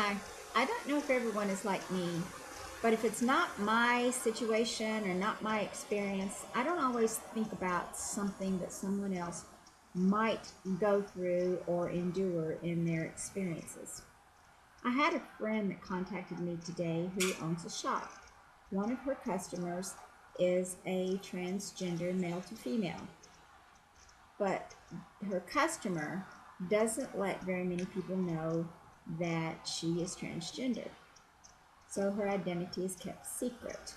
Hi, I don't know if everyone is like me, but if it's not my situation or not my experience, I don't always think about something that someone else might go through or endure in their experiences. I had a friend that contacted me today who owns a shop. One of her customers is a transgender male to female, but her customer doesn't let very many people know that she is transgender, so her identity is kept secret.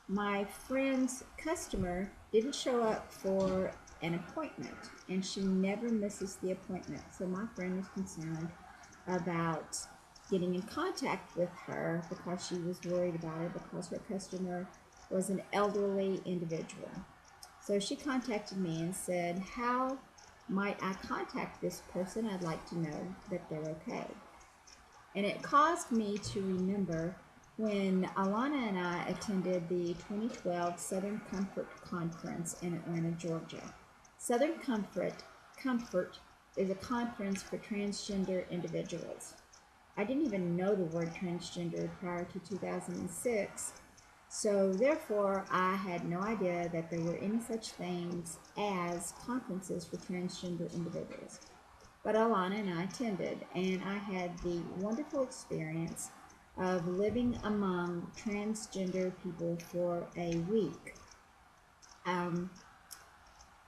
My friend's customer didn't show up for an appointment, and she never misses the appointment. So my friend was concerned about getting in contact with her because she was worried about her because her customer was an elderly individual. So she contacted me and said, "How might I contact this person? I'd like to know that they're okay." And it caused me to remember when Alana and I attended the 2012 Southern Comfort Conference in Atlanta, Georgia. Southern Comfort is a conference for transgender individuals. I didn't even know the word transgender prior to 2006, so therefore I had no idea that there were any such things as conferences for transgender individuals. But Alana and I attended, and I had the wonderful experience of living among transgender people for a week. Um,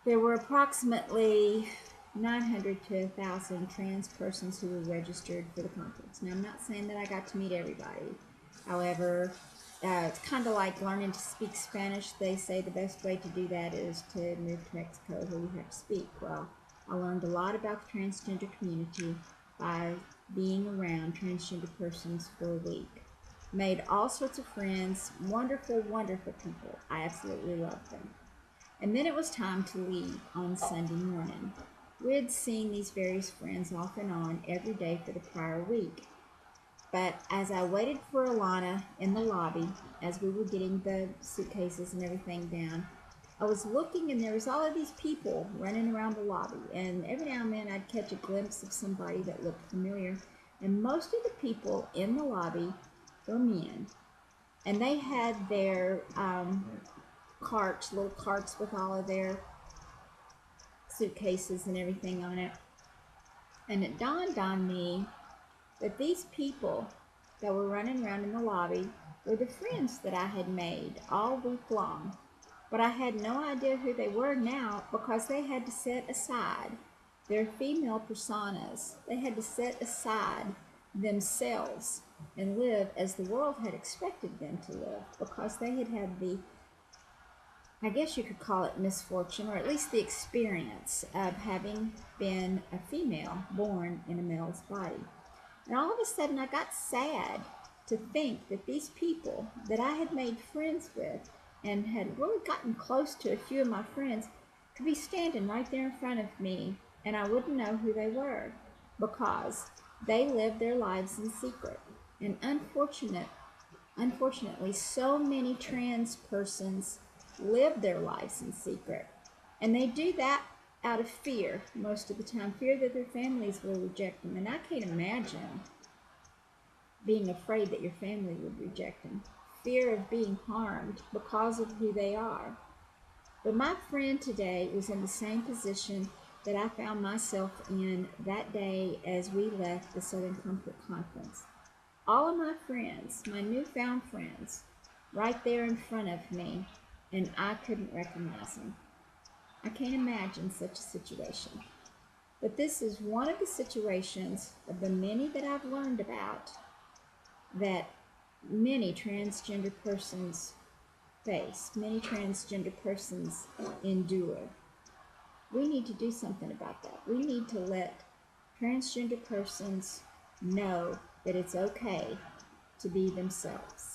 there were approximately 900 to 1,000 trans persons who were registered for the conference. Now, I'm not saying that I got to meet everybody. However, it's kind of like learning to speak Spanish. They say the best way to do that is to move to Mexico where you have to speak. Well, I learned a lot about the transgender community by being around transgender persons for a week. Made all sorts of friends, wonderful, wonderful people. I absolutely loved them. And then it was time to leave on Sunday morning. We had seen these various friends off and on every day for the prior week. But as I waited for Alana in the lobby, as we were getting the suitcases and everything down, I was looking and there was all of these people running around the lobby. And every now and then I'd catch a glimpse of somebody that looked familiar. And most of the people in the lobby were men. And they had their carts, little carts with all of their suitcases and everything on it. And it dawned on me that these people that were running around in the lobby were the friends that I had made all week long. But I had no idea who they were now because they had to set aside their female personas. They had to set aside themselves and live as the world had expected them to live because they had had the, I guess you could call it misfortune, or at least the experience of having been a female born in a male's body. And all of a sudden, I got sad to think that these people that I had made friends with and had really gotten close to a few of my friends could be standing right there in front of me, and I wouldn't know who they were because they lived their lives in secret. And unfortunately, so many trans persons live their lives in secret. And they do that out of fear most of the time, fear that their families will reject them. And I can't imagine being afraid that your family would reject them, fear of being harmed because of who they are. But my friend today was in the same position that I found myself in that day as we left the Southern Comfort Conference. All of my friends, my newfound friends, right there in front of me, and I couldn't recognize them. I can't imagine such a situation. But this is one of the situations of the many that I've learned about that many transgender persons face, many transgender persons endure. We need to do something about that. We need to let transgender persons know that it's okay to be themselves.